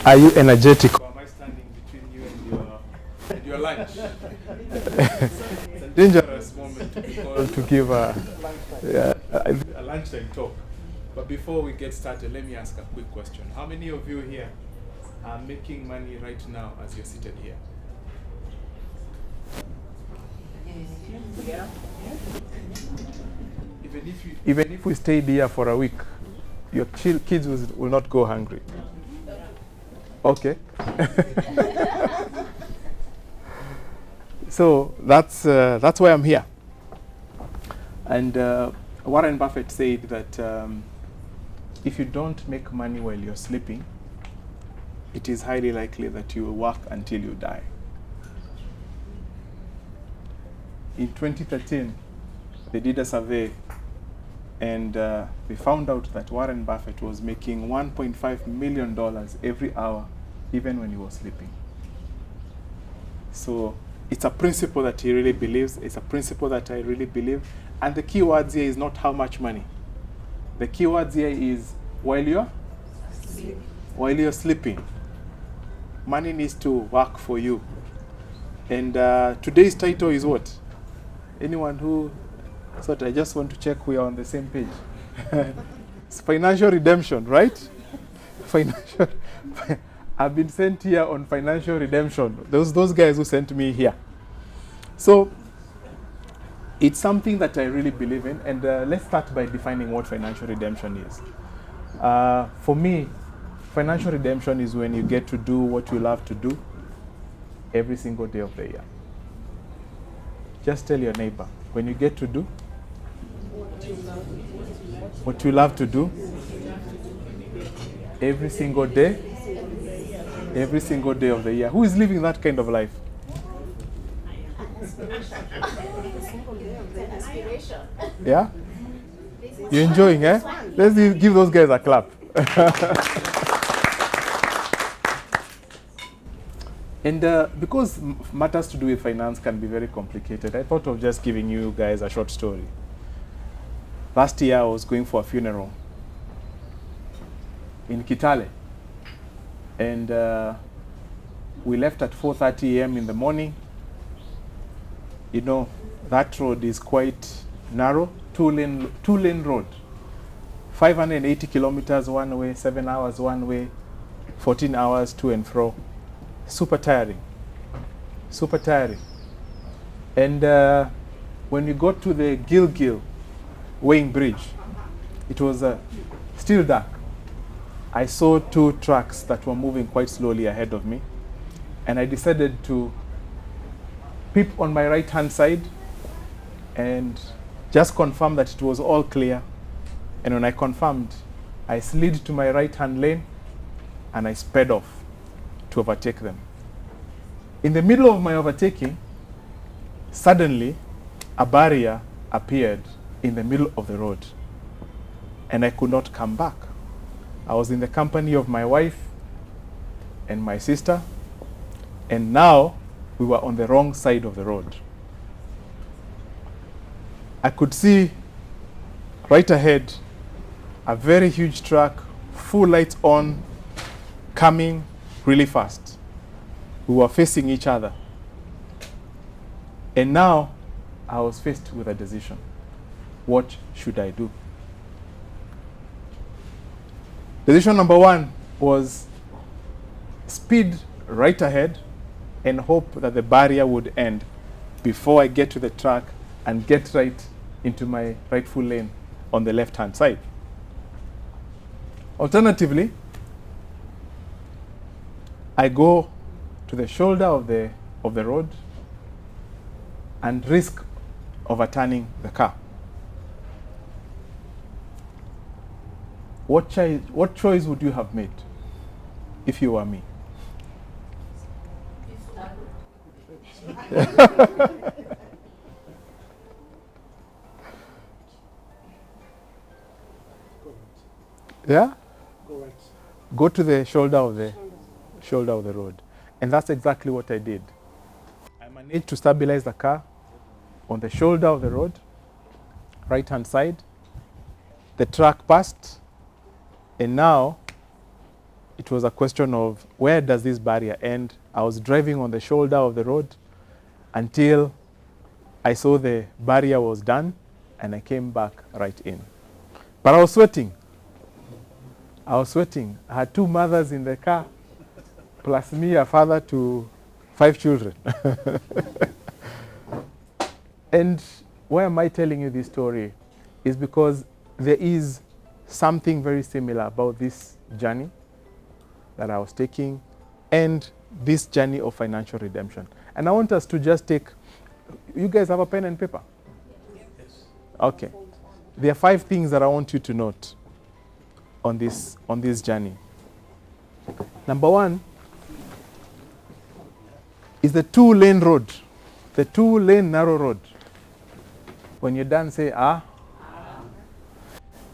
Are you energetic? Or am I standing between you and your lunch? It's a dangerous moment to be called to give a lunchtime talk. But before we get started, let me ask a quick question. How many of you here are making money right now as you're seated here? Even if we stayed here for a week, your kids will not go hungry. Okay. So that's why I'm here. And Warren Buffett said that if you don't make money while you're sleeping, it is highly likely that you will work until you die. In 2013, they did a survey and they found out that Warren Buffett was making $1.5 million every hour, even when he was sleeping. So it's a principle that he really believes. It's a principle that I really believe. And the key words here is not how much money. The key words here is while you're sleeping. Money needs to work for you. And today's title is what? Anyone who thought, I just want to check we are on the same page. It's financial redemption, right? Financial. I've been sent here on financial redemption. Those guys who sent me here. So it's something that I really believe in. And let's start by defining what financial redemption is. For me, financial redemption is when you get to do what you love to do every single day of the year. Just tell your neighbor, when you get to do what you love to do every single day of the year. Who is living that kind of life? Yeah? You're enjoying, eh? Let's give those guys a clap. And because matters to do with finance can be very complicated, I thought of just giving you guys a short story. Last year, I was going for a funeral in Kitale. And we left at 4:30 a.m. in the morning. You know, that road is quite narrow, two-lane road. 580 kilometers one way, 7 hours one way, 14 hours to and fro. Super tiring. Super tiring. And when we got to the Gilgil weighing bridge, it was still dark. I saw two trucks that were moving quite slowly ahead of me. And I decided to peep on my right-hand side and just confirm that it was all clear. And when I confirmed, I slid to my right-hand lane and I sped off to overtake them. In the middle of my overtaking, suddenly a barrier appeared in the middle of the road and I could not come back. I was in the company of my wife and my sister, and now we were on the wrong side of the road. I could see right ahead a very huge truck, full lights on, coming really fast. We were facing each other. And now I was faced with a decision. What should I do? Decision number one was speed right ahead and hope that the barrier would end before I get to the truck and get right into my rightful lane on the left-hand side. Alternatively, I go to the shoulder of the road and risk overturning the car. What choice would you have made if you were me? Yeah? Go to the shoulder of the road. And that's exactly what I did. I managed to stabilize the car on the shoulder of the road, right-hand side. The truck passed, and now it was a question of where does this barrier end? I was driving on the shoulder of the road until I saw the barrier was done, and I came back right in. But I was sweating. I had 2 mothers in the car, plus me, a father to 5 children. And why am I telling you this story? Is because there is something very similar about this journey that I was taking and this journey of financial redemption. And I want us to just take, you guys have a pen and paper? Yes. Okay. There are 5 things that I want you to note on this journey. Number 1 is the 2-lane road, the 2-lane narrow road. When you're done, say, ah.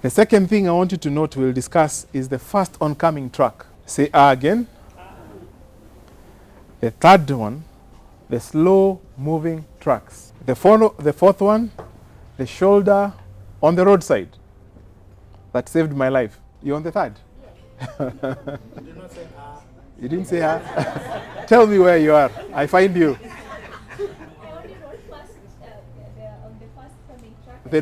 The second thing I want you to note, we'll discuss, is the fast oncoming truck. Say, ah again. The third one, the slow-moving trucks. The fourth one, the shoulder on the roadside. That saved my life. You on the third? You did not say ah. You didn't say ah? Tell me where you are. I find you. The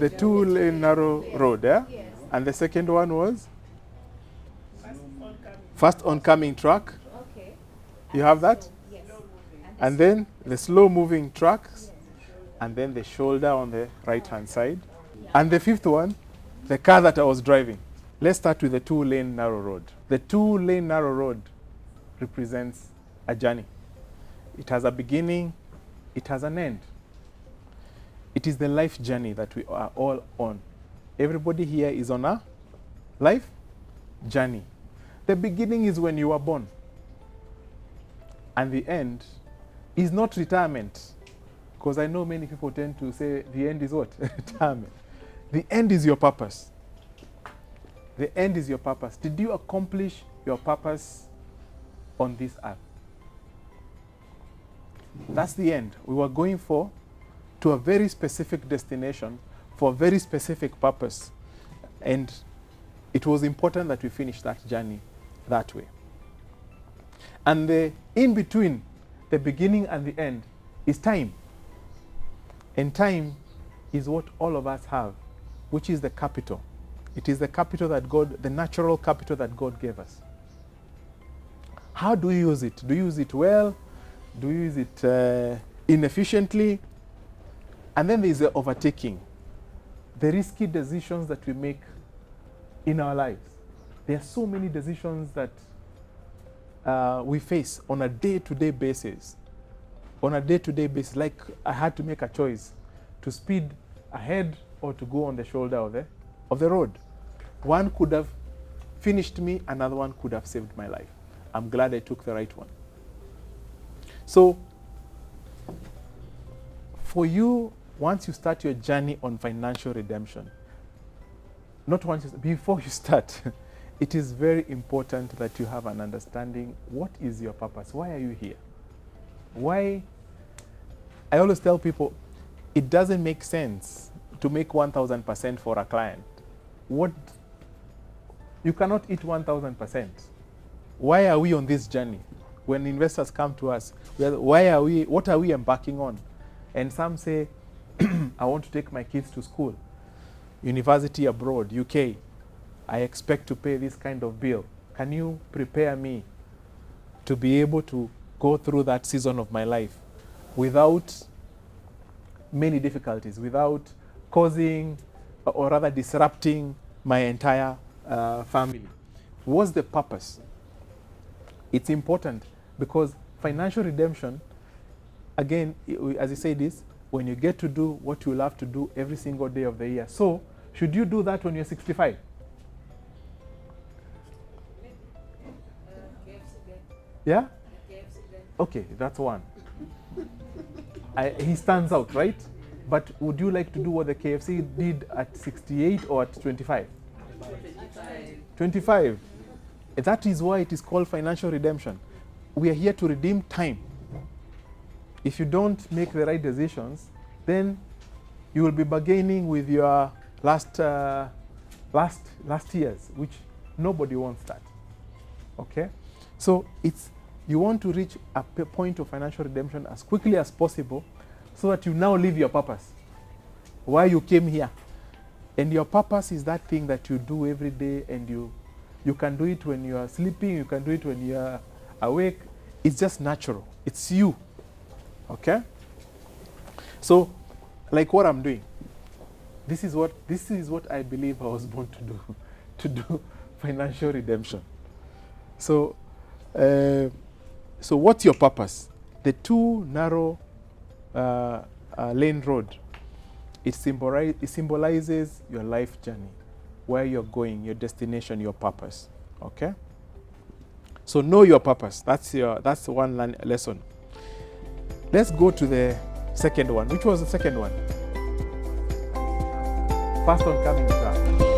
2-lane narrow road, yeah? Yes. And the second one was? Fast oncoming truck. Okay. You have that? Yes. And then the slow-moving trucks. Yes. And then the shoulder on the right-hand side. Yeah. And the 5th one, the car that I was driving. Let's start with the 2-lane narrow road. The 2-lane narrow road represents a journey. It has a beginning, it has an end. It is the life journey that we are all on. Everybody here is on a life journey. The beginning is when you were born. And the end is not retirement. Because I know many people tend to say the end is what? Retirement. The end is your purpose. The end is your purpose. Did you accomplish your purpose on this earth? That's the end. We were going to a very specific destination for a very specific purpose. And it was important that we finish that journey that way. And the in between the beginning and the end is time. And time is what all of us have, which is the capital. It is the capital that God, the natural capital that God gave us. How do you use it? Do you use it well? Do you use it inefficiently? And then there is the overtaking, the risky decisions that we make in our lives. There are so many decisions that we face on a day-to-day basis. On a day-to-day basis, like I had to make a choice to speed ahead or to go on the shoulder of the road. One could have finished me, another one could have saved my life. I'm glad I took the right one. So, for you, once you start your journey on financial redemption, before you start, it is very important that you have an understanding, what is your purpose? Why are you here? Why? I always tell people, it doesn't make sense to make 1,000% for a client. You cannot eat 1,000%. Why are we on this journey? When investors come to us, what are we embarking on? And some say, I want to take my kids to school, university abroad, UK. I expect to pay this kind of bill. Can you prepare me to be able to go through that season of my life without many difficulties, without causing or rather disrupting my entire family? What's the purpose? It's important because financial redemption, again, as I say this, when you get to do what you love to do every single day of the year. So, should you do that when you're 65? Yeah? Okay, that's one. He stands out, right? But would you like to do what the KFC did at 68 or at 25? 25. That is why it is called financial redemption. We are here to redeem time. If you don't make the right decisions, then you will be bargaining with your last years, which Nobody wants that. Okay? So you want to reach a point of financial redemption as quickly as possible so that you now live your purpose. Why you came here. And your purpose is that thing that you do every day, and you can do it when you are sleeping, you can do it when you are awake. It's just natural. It's you. Okay? So, like what I'm doing, this is what I believe I was born to do, to do financial redemption. So, so what's your purpose? The too narrow lane road. It symbolizes your life journey, where you're going, your destination, your purpose. Okay? So know your purpose. That's one lesson. Let's go to the second one. Which was the second one? First one coming up.